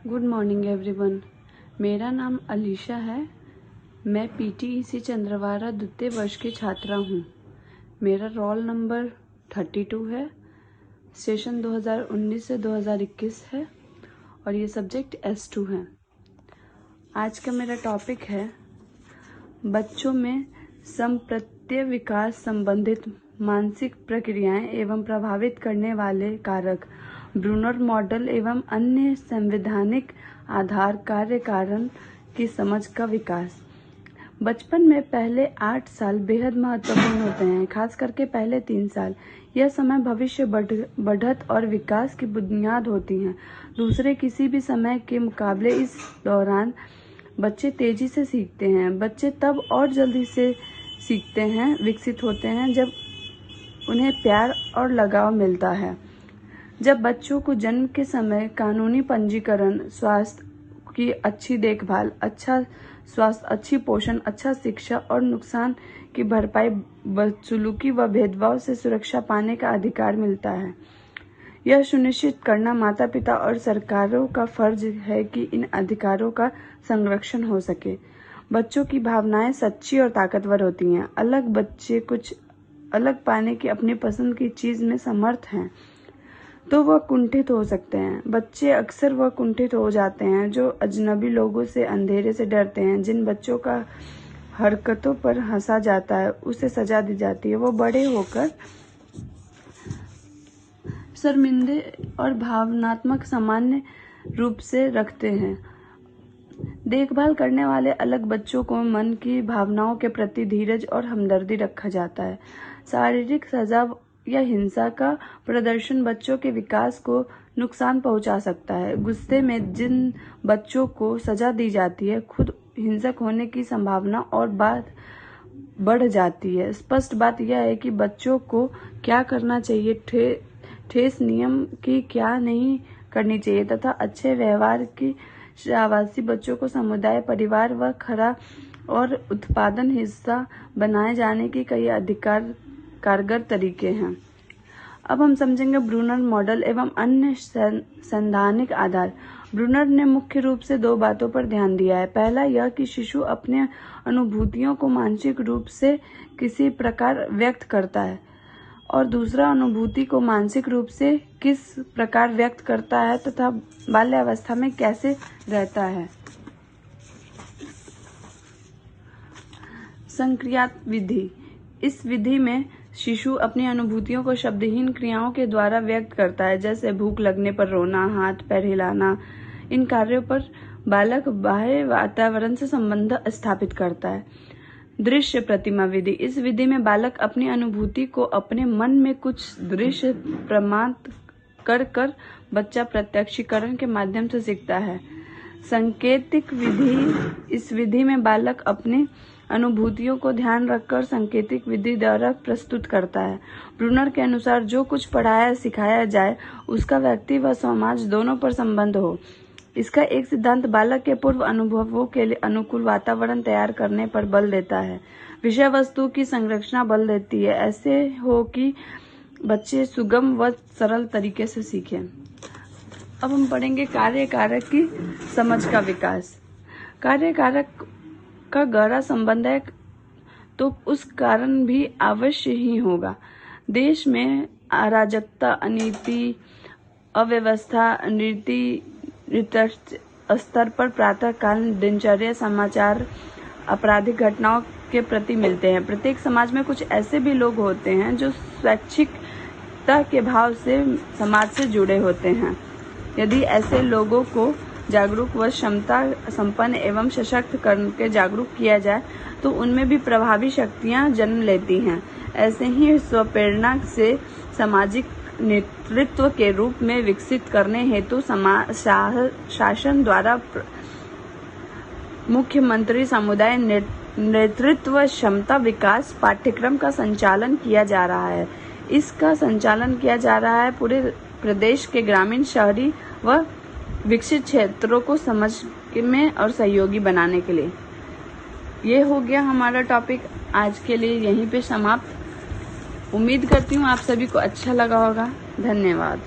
Good morning everyone. मेरा नाम अलीशा है। मैं पीटीईसी चंद्रवारा द्वितीय वर्ष की छात्रा हूँ। मेरा रोल नंबर 32 है। सेशन 2019 से 2021 है और ये सब्जेक्ट S2 है। आज का मेरा टॉपिक है बच्चों में संप्रत्य विकास संबंधित मानसिक प्रक्रियाएं एवं प्रभावित करने वाले कारक, ब्रूनर मॉडल एवं अन्य संवैधानिक आधार कार्य कारण की समझ का विकास। बचपन में पहले 8 साल बेहद महत्वपूर्ण होते हैं, खास करके पहले 3 साल। यह समय भविष्य बढ़त और विकास की बुनियाद होती है। दूसरे किसी भी समय के मुकाबले इस दौरान बच्चे तेजी से सीखते हैं। बच्चे तब और जल्दी से सीखते हैं, विकसित होते हैं जब उन्हें प्यार और लगाव मिलता है। जब बच्चों को जन्म के समय कानूनी पंजीकरण, स्वास्थ्य की अच्छी देखभाल, अच्छा स्वास्थ्य, अच्छी पोषण, अच्छा शिक्षा और नुकसान की भरपाई, बदसलूकी व भेदभाव से सुरक्षा पाने का अधिकार मिलता है। यह सुनिश्चित करना माता पिता और सरकारों का फर्ज है कि इन अधिकारों का संरक्षण हो सके। बच्चों की भावनाएं सच्ची और ताकतवर होती हैं। बच्चे कुछ अलग पाने की अपनी पसंद की चीज में समर्थ हैं तो वह कुंठित हो सकते हैं। बच्चे अक्सर वह कुंठित हो जाते हैं जो अजनबी लोगों से, अंधेरे से डरते हैं। जिन बच्चों का हरकतों पर हंसा जाता है उसे सजा दी जाती है। वो बड़े होकर शर्मिंदे और भावनात्मक सामान्य रूप से रखते हैं। देखभाल करने वाले अलग बच्चों को मन की भावनाओं के प्रति धीरज और हमदर्दी रखा जाता है। शारीरिक सजा या हिंसा का प्रदर्शन बच्चों के विकास को नुकसान पहुंचा सकता है। गुस्से में जिन बच्चों को सजा दी जाती है खुद हिंसक होने की संभावना और बात बढ़ जाती है। स्पष्ट बात यह है कि बच्चों को क्या करना चाहिए, ठेस नियम की क्या नहीं करनी चाहिए तथा अच्छे व्यवहार की शाबाशी बच्चों को समुदाय, परिवार व खरा और उत्पादन हिस्सा बनाए जाने के कई कारगर तरीके हैं। अब हम समझेंगे ब्रूनर मॉडल एवं अन्य सैद्धांतिक आधार। ब्रूनर ने मुख्य रूप से 2 बातों पर ध्यान दिया है। पहला यह कि शिशु अपने अनुभूतियों को मानसिक रूप से किसी प्रकार व्यक्त करता है और दूसरा अनुभूति को मानसिक रूप से किस प्रकार व्यक्त करता है तथा बाल्यावस्था में कैसे रहता है। संक्रियात्मक विधि। इस विधि में शिशु अपनी अनुभूतियों को शब्दहीन क्रियाओं के द्वारा व्यक्त करता है, जैसे भूख लगने पर रोना, हाथ पैर हिलाना। इन कार्यों पर बालक बाह्य वातावरण से संबंध स्थापित करता है। दृश्य प्रतिमा विधि। इस विधि में बालक अपनी अनुभूति को अपने मन में कुछ दृश्य प्रमाण कर बच्चा प्रत्यक्षीकरण के माध्यम से सीखता है। सांकेतिक विधि। इस विधि में बालक अपने अनुभूतियों को ध्यान रखकर सांकेतिक विधि द्वारा प्रस्तुत करता है। ब्रूनर के अनुसार जो कुछ पढ़ाया सिखाया जाए उसका व्यक्ति व समाज दोनों पर संबंध हो। इसका एक सिद्धांत बालक के पूर्व अनुभवों के लिए अनुकूल वातावरण तैयार करने पर बल देता है। विषय वस्तु की संरचना बल देती है, ऐसे हो कि बच्चे सुगम व सरल तरीके से सीखें। अब हम पढ़ेंगे कार्य कारक की समझ का विकास। कार्य कारक का गहरा संबंध है तो उस कारण भी अवश्य ही होगा। देश में अराजकता, अनीति, अव्यवस्था, स्तर पर प्रातःकाल दिनचर्या समाचार आपराधिक घटनाओं के प्रति मिलते हैं। प्रत्येक समाज में कुछ ऐसे भी लोग होते हैं जो स्वैच्छिकता के भाव से समाज से जुड़े होते हैं। यदि ऐसे लोगों को जागरूक व क्षमता संपन्न एवं सशक्त करके जागरूक किया जाए तो उनमें भी प्रभावी शक्तियां जन्म लेती हैं। ऐसे ही स्वप्रेरणा से सामाजिक नेतृत्व के रूप में विकसित करने हेतु शासन द्वारा मुख्यमंत्री समुदाय नेतृत्व क्षमता विकास पाठ्यक्रम का संचालन किया जा रहा है। इसका संचालन किया जा रहा है पूरे प्रदेश के ग्रामीण, शहरी व विकसित क्षेत्रों को समझ में और सहयोगी बनाने के लिए। ये हो गया हमारा टॉपिक आज के लिए यहीं पे समाप्त। उम्मीद करती हूँ आप सभी को अच्छा लगा होगा। धन्यवाद।